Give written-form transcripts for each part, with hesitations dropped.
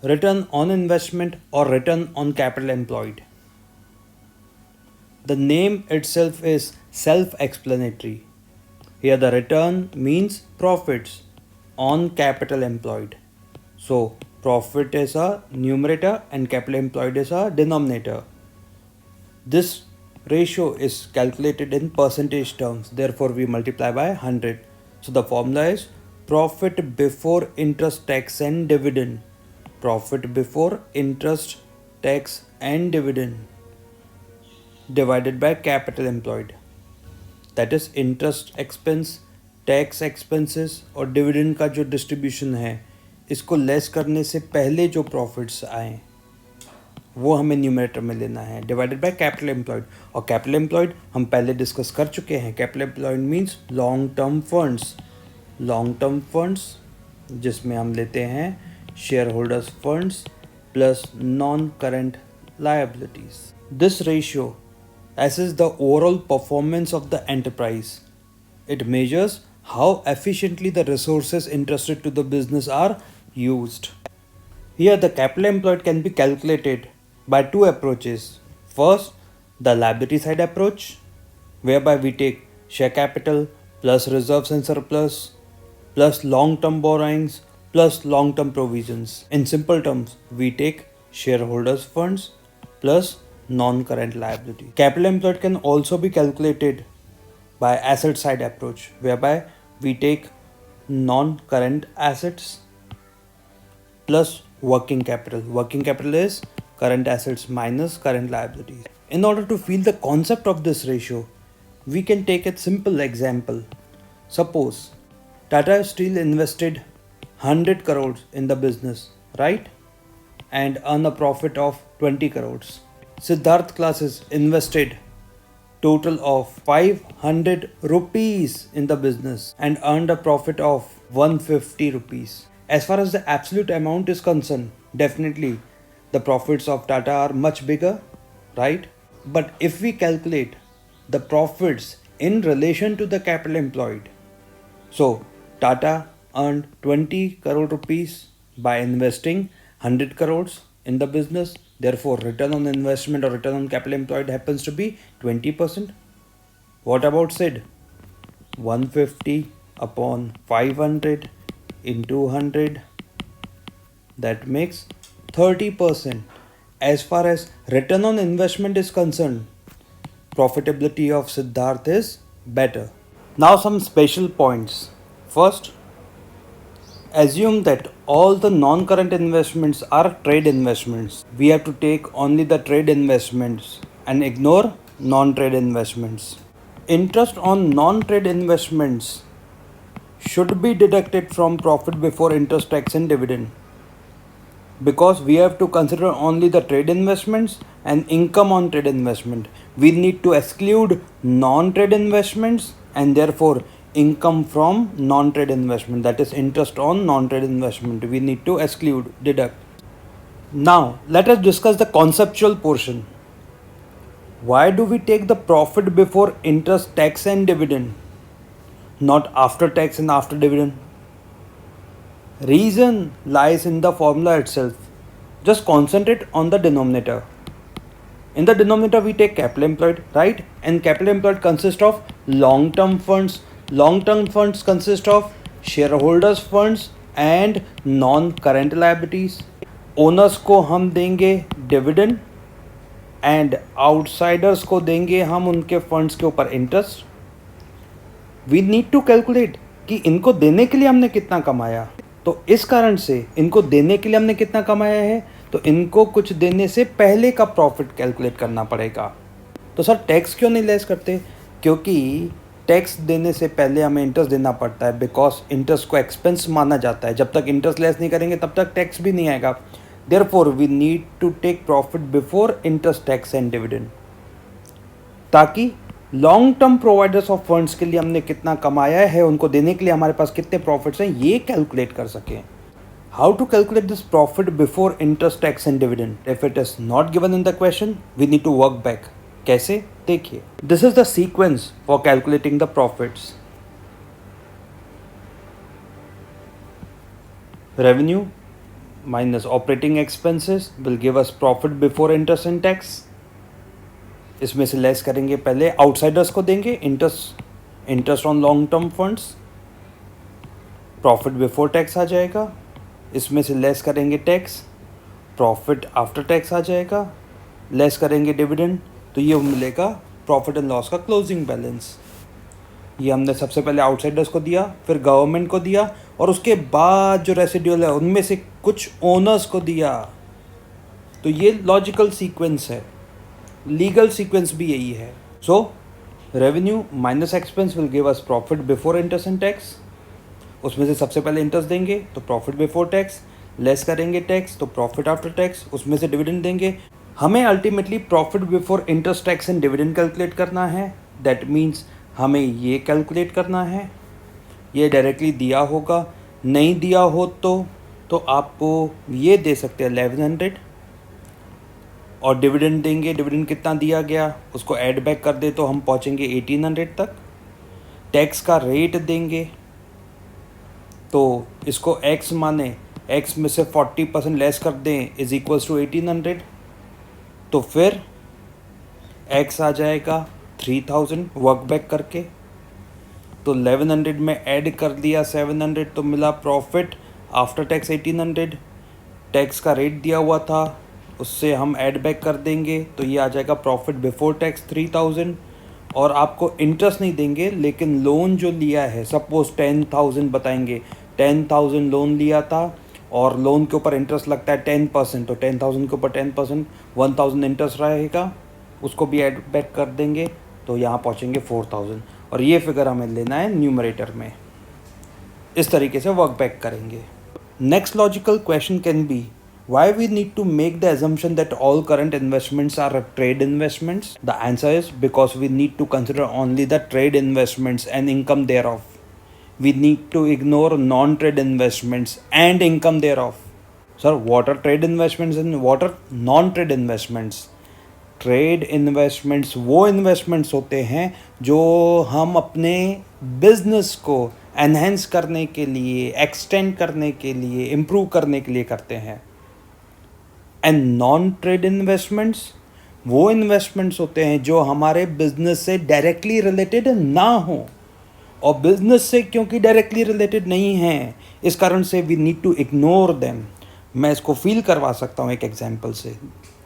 return on investment or return on capital employed. The name itself is self-explanatory. Here the return means profits on capital employed. So profit is a numerator and capital employed is a denominator. This ratio is calculated in percentage terms, therefore we multiply by 100. So the formula is profit before interest, tax and dividend. Profit before interest, tax and dividend divided by capital employed. That is interest expense, tax expenses और dividend का जो distribution है इसको less करने से पहले जो profits आए वो हमें न्यूमरेटर में लेना है डिवाइडेड बाय कैपिटल एम्प्लॉयड. और कैपिटल एम्प्लॉयड हम पहले डिस्कस कर चुके हैं. Capital employed means long term funds. Long term funds जिसमें हम लेते हैं share holders funds plus non current liabilities. This ratio assesses the overall performance of the enterprise. It measures how efficiently the resources entrusted to the business are used. Here, the capital employed can be calculated by two approaches. First, the liability side approach, whereby we take share capital plus reserves and surplus plus long-term borrowings plus long-term provisions. In simple terms, we take shareholders' funds plus non-current liability. Capital employed can also be calculated by asset side approach, whereby we take non-current assets plus working capital. Working capital is current assets minus current liabilities. In order to feel the concept of this ratio, we can take a simple example. Suppose Tata Steel invested 100 crores in the business, right? And earn a profit of 20 crores. Siddharth Classes invested total of 500 rupees in the business and earned a profit of 150 rupees. As far as the absolute amount is concerned, definitely the profits of Tata are much bigger, right? But if we calculate the profits in relation to the capital employed, so Tata earned 20 crore rupees by investing 100 crores in the business. Therefore, return on investment or return on capital employed happens to be 20%. What about SID? 150 upon 500 into 100. That makes 30%. As far as return on investment is concerned, profitability of Siddharth is better. Now some special points. First, assume that all the non-current investments are trade investments. We have to take only the trade investments and ignore non-trade investments. Interest on non-trade investments should be deducted from profit before interest, tax and dividend, because we have to consider only the trade investments and income on trade investment. We need to exclude non-trade investments and therefore income from non-trade investment, that is interest on non-trade investment, we need to exclude, deduct. Now let us discuss the conceptual portion. Why do we take the profit before interest, tax and dividend, not after tax and after dividend? Reason lies in the formula itself. Just concentrate on the denominator. In the denominator we take capital employed, right? And capital employed consists of long-term funds. Long-term funds consist of shareholders funds and non-current liabilities. Owners को हम देंगे dividend and outsiders को देंगे हम उनके funds के ऊपर interest. We need to calculate कि इनको देने के लिए हमने कितना कमाया. तो इस कारण से इनको देने के लिए हमने कितना कमाया है, तो इनको कुछ देने से पहले का प्रॉफिट कैलकुलेट करना पड़ेगा. तो सर टैक्स क्यों नहीं लेस करते? क्योंकि टैक्स देने से पहले हमें इंटरेस्ट देना पड़ता है, बिकॉज इंटरेस्ट को एक्सपेंस माना जाता है. जब तक इंटरेस्ट लेस नहीं करेंगे तब तक टैक्स भी नहीं आएगा. Therefore we need to take profit before interest, tax and dividend, ताकि long term providers of funds के लिए हमने कितना कमाया है, उनको देने के लिए हमारे पास कितने प्रॉफिट्स हैं, ये कैलकुलेट कर सकें. How to calculate this profit before interest, tax and dividend? If it is not given in the question, we need to work back. कैसे? देखिए, this is the sequence for calculating the profits. Revenue, minus operating expenses will give us profit before interest and tax. इसमें से less करेंगे, पहले outsiders को देंगे interest on long term funds, profit before tax आ जाएगा। इसमें से लेस करेंगे टैक्स, प्रॉफिट आफ्टर टैक्स आ जाएगा। लेस करेंगे डिविडेंड, तो ये मिलेगा प्रॉफिट एंड लॉस का क्लोजिंग बैलेंस। ये हमने सबसे पहले आउटसाइडर्स को दिया, फिर गवर्नमेंट को दिया, और उसके बाद जो रेसिड्यूल है उनमें से कुछ ओनर्स को दिया। तो ये लॉजिकल सीक्वेंस है, लीगल सीक्वेंस भी यही है। So revenue minus expense will give us profit before interest and tax. उसमें से सबसे पहले इंटरेस्ट देंगे तो प्रॉफिट बिफोर टैक्स, लेस करेंगे टैक्स तो प्रॉफिट आफ्टर टैक्स, उसमें से डिविडेंड देंगे। हमें ultimately profit before interest tax and dividend calculate करना है। दैट मीन्स हमें ये कैलकुलेट करना है। ये डायरेक्टली दिया होगा, नहीं दिया हो तो आपको ये दे सकते हैं 1100, और डिविडेंड देंगे। डिविडेंड कितना दिया गया उसको ऐड बैक कर दे तो हम पहुंचेंगे 1800 तक। टैक्स का रेट देंगे तो इसको x माने, x में से 40% लेस कर दें इज इक्वल्स टू 1800, तो फिर x आ जाएगा 3000 वर्क बैक करके। तो 1100 में ऐड कर दिया 700, तो मिला प्रॉफिट आफ्टर टैक्स 1800। टैक्स का रेट दिया हुआ था, उससे हम ऐड बैक कर देंगे तो ये आ जाएगा प्रॉफिट बिफोर टैक्स 3000। और आपको इंटरेस्ट नहीं देंगे, लेकिन लोन जो लिया है, सपोज 10,000 बताएंगे, 10,000 लोन लिया था और लोन के ऊपर इंटरेस्ट लगता है 10%, तो 10,000 के ऊपर 10%, 1,000 इंटरेस्ट रहेगा, उसको भी ऐड बैक कर देंगे तो यहाँ पहुँचेंगे 4,000। और ये फिगर हमें लेना है न्यूमरेटर में। इस तरीके से वर्क बैक करेंगे। Next logical question can be, why we need to make the assumption that all current investments are trade investments? The answer is because we need to consider only the trade investments and income thereof. We need to ignore non-trade investments and income thereof. Sir, what are trade investments and what are non-trade investments? Trade investments वो investments होते हैं जो हम अपने business को enhance करने के लिए, एक्सटेंड करने के लिए, इम्प्रूव करने के लिए करते हैं। एंड नॉन ट्रेड इन्वेस्टमेंट्स वो इन्वेस्टमेंट्स होते हैं जो हमारे बिजनेस से डायरेक्टली रिलेटेड ना हो, और बिजनेस से क्योंकि डायरेक्टली रिलेटेड नहीं है, इस कारण से we need to ignore them. मैं इसको फील करवा सकता हूँ एक एग्जांपल से।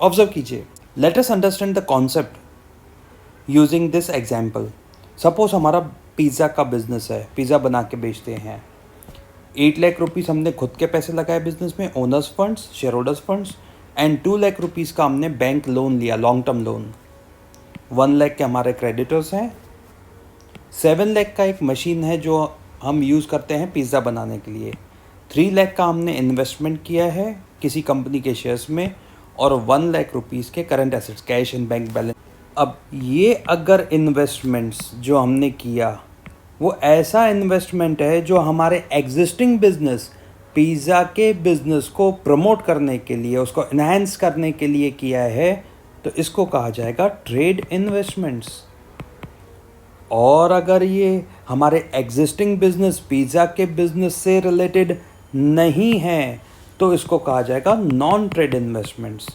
ऑब्जर्व कीजिए, let us understand the concept using this example. Suppose हमारा पिज़्ज़ा का बिजनेस है, पिज़्ज़ा बना के बेचते हैं। 8 लाख रुपीज़ हमने खुद के पैसे लगाए बिजनेस में, owners funds, share holders funds, and 2 lakh rupees का हमने बैंक लोन लिया, लॉन्ग टर्म लोन। 1 लाख के हमारे क्रेडिटर्स हैं। 7 लाख का एक मशीन है जो हम यूज़ करते हैं पिज़्ज़ा बनाने के लिए। 3 लाख का हमने इन्वेस्टमेंट किया है किसी कंपनी के शेयर्स में, और 1 लाख रुपीज़ के current assets, cash and bank balance. अब ये अगर इन्वेस्टमेंट्स जो हमने किया वो ऐसा इन्वेस्टमेंट है जो हमारे एग्जिस्टिंग बिजनेस, पिज़्ज़ा के बिजनेस को प्रमोट करने के लिए, उसको इन्हांस करने के लिए किया है, तो इसको कहा जाएगा ट्रेड इन्वेस्टमेंट्स। और अगर ये हमारे एग्जिस्टिंग बिजनेस, पिज़्ज़ा के बिजनेस से रिलेटेड नहीं है, तो इसको कहा जाएगा नॉन ट्रेड इन्वेस्टमेंट्स।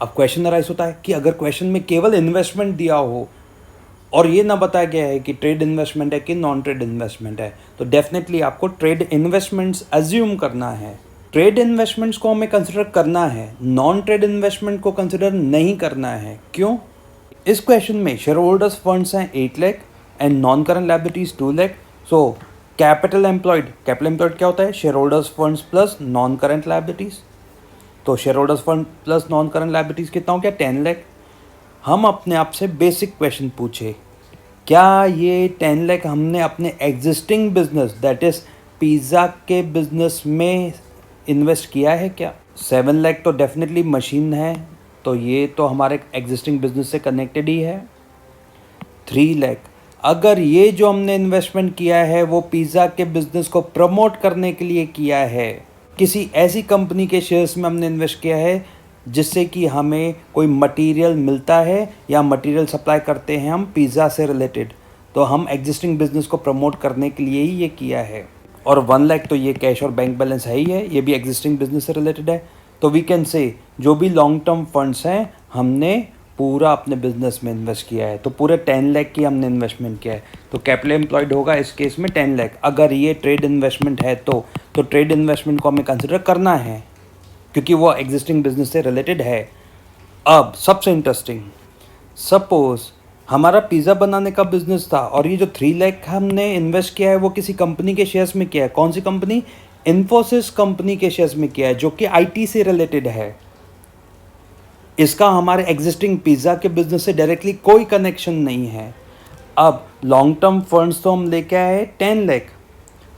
अब क्वेश्चन अराइज होता है कि अगर क्वेश्चन में केवल इन्वेस्टमेंट दिया हो और ये ना बताया गया है कि ट्रेड इन्वेस्टमेंट है कि नॉन ट्रेड इन्वेस्टमेंट है, तो डेफिनेटली आपको ट्रेड इन्वेस्टमेंट्स अज्यूम करना है। ट्रेड इन्वेस्टमेंट्स को हमें कंसिडर करना है, नॉन ट्रेड इन्वेस्टमेंट को कंसिडर नहीं करना है। क्यों? इस क्वेश्चन में शेयर होल्डर्स फंड्स हैं 8 lakh and non current liabilities 2 lakh. So capital employed क्या होता है? Shareholders funds plus non current liabilities. तो shareholders fund plus non current liabilities कितना हो गया? 10 लाख। हम अपने आप से बेसिक क्वेश्चन पूछे, क्या ये 10 लाख हमने अपने existing business, that is pizza के बिजनेस में इन्वेस्ट किया है क्या? 7 लाख तो डेफिनेटली मशीन है, तो ये तो हमारे एग्जिस्टिंग बिजनेस से कनेक्टेड ही है। 3 लाख, अगर ये जो हमने इन्वेस्टमेंट किया है वो पिज़्ज़ा के बिजनेस को प्रमोट करने के लिए किया है, किसी ऐसी कंपनी के शेयर्स में हमने इन्वेस्ट किया है जिससे कि हमें कोई मटेरियल मिलता है या मटेरियल सप्लाई करते हैं हम पिज़्ज़ा से रिलेटेड, तो हम एग्जिस्टिंग बिजनेस को प्रमोट करने के लिए ही ये किया है। और 1 लाख तो ये कैश और बैंक बैलेंस है ही है, ये भी एग्जिस्टिंग बिजनेस से रिलेटेड है। तो वी कैन से जो भी लॉन्ग टर्म फंड्स हैं हमने पूरा अपने बिजनेस में इन्वेस्ट किया है, तो पूरे 10 लाख की हमने इन्वेस्टमेंट किया है। तो कैपिटल एम्प्लॉयड होगा इस केस में 10 लाख। अगर ये ट्रेड इन्वेस्टमेंट है तो ट्रेड इन्वेस्टमेंट को हमें कंसिडर करना है क्योंकि वो एग्जिस्टिंग बिजनेस से रिलेटेड है। अब सबसे इंटरेस्टिंग, सपोज हमारा पिज़्ज़ा बनाने का बिजनेस था और ये जो 3 लाख हमने इन्वेस्ट किया है वो किसी कंपनी के शेयर्स में किया है। कौन सी कंपनी? इन्फोसिस कंपनी के शेयर्स में किया है जो कि आईटी से रिलेटेड है। इसका हमारे एग्जिस्टिंग पिज़्ज़ा के बिजनेस से डायरेक्टली कोई कनेक्शन नहीं है। अब लॉन्ग टर्म फंड्स तो हम लेके आए 10 लाख।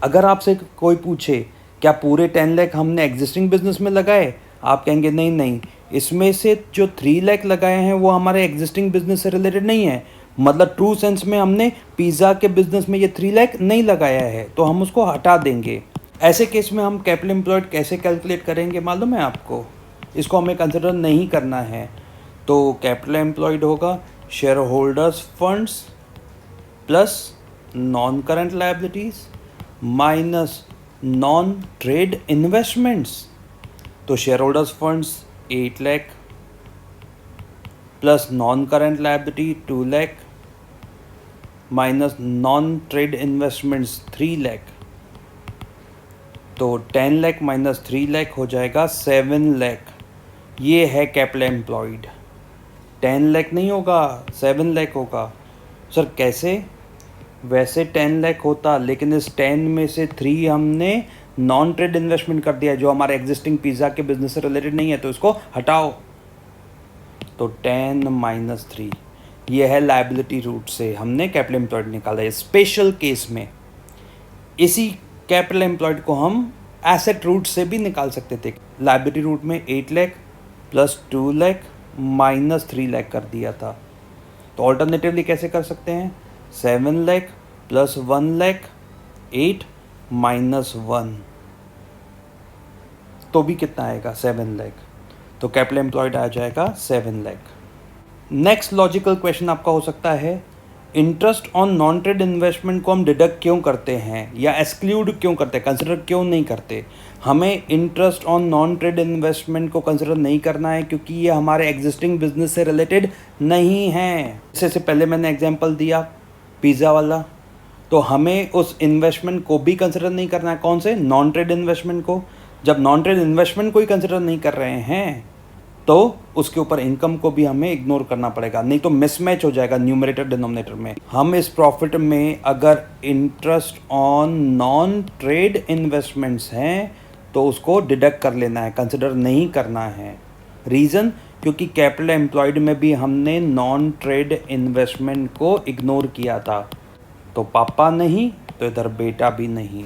अगर आपसे कोई पूछे क्या पूरे 10 लाख हमने एग्जिस्टिंग बिजनेस में लगाए, आप कहेंगे नहीं नहीं, इसमें से जो 3 लाख लगाए हैं वो हमारे एग्जिस्टिंग बिजनेस से रिलेटेड नहीं है। मतलब ट्रू सेंस में हमने पिज़्ज़ा के बिजनेस में ये 3 लाख नहीं लगाया है, तो हम उसको हटा देंगे। ऐसे केस में हम कैपिटल एम्प्लॉयड कैसे कैलकुलेट करेंगे मालूम है आपको? इसको हमें कंसिडर नहीं करना है। तो कैपिटल एम्प्लॉयड होगा shareholders funds plus non current liabilities minus non trade investments. तो shareholders funds 8 lakh plus non current liability 2 lakh minus non trade investments 3 lakh. तो 10 लाख माइनस 3 लाख हो जाएगा 7 लाख। ये है कैपिटल एम्प्लॉयड। 10 लाख नहीं होगा, 7 लाख होगा। सर कैसे? वैसे 10 लाख होता, लेकिन इस 10 में से 3 हमने नॉन ट्रेड इन्वेस्टमेंट कर दिया जो हमारे एग्जिस्टिंग पिज़्ज़ा के बिजनेस से रिलेटेड नहीं है, तो इसको हटाओ। तो 10 माइनस 3 ये है लायबिलिटी रूट से हमने कैपिटल एम्प्लॉयड निकाला है। स्पेशल केस में इसी कैपिटल एम्प्लॉयड को हम एसेट रूट से भी निकाल सकते थे। लायबिलिटी रूट में 8 लाख प्लस 2 लाख माइनस 3 लाख कर दिया था। तो ऑल्टरनेटिवली कैसे कर सकते हैं? 7 लाख प्लस 1 लाख 8 माइनस 1, तो भी कितना आएगा? 7 लाख। तो कैपिटल एम्प्लॉयड आ जाएगा 7 लाख। नेक्स्ट लॉजिकल क्वेश्चन आपका हो सकता है, interest on non trade investment को हम डिडक्ट क्यों करते हैं या एक्सक्लूड क्यों करते हैं, कंसिडर क्यों नहीं करते? हमें interest on non trade investment को कंसिडर नहीं करना है क्योंकि ये हमारे एग्जिस्टिंग बिजनेस से रिलेटेड नहीं है। इससे पहले मैंने एग्जांपल दिया पिज़्ज़ा वाला, तो हमें उस इन्वेस्टमेंट को भी कंसिडर नहीं करना है। कौन से? नॉन ट्रेड इन्वेस्टमेंट को। जब नॉन ट्रेड इन्वेस्टमेंट को ही कंसिडर नहीं कर रहे हैं तो उसके ऊपर इनकम को भी हमें इग्नोर करना पड़ेगा, नहीं तो मिसमैच हो जाएगा न्यूमरेटर डिनोमिनेटर में। हम इस प्रॉफिट में अगर interest on non trade investments हैं तो उसको डिडक्ट कर लेना है, कंसिडर नहीं करना है। रीज़न? क्योंकि कैपिटल एम्प्लॉयड में भी हमने नॉन ट्रेड इन्वेस्टमेंट को इग्नोर किया था। तो पापा नहीं तो इधर बेटा भी नहीं।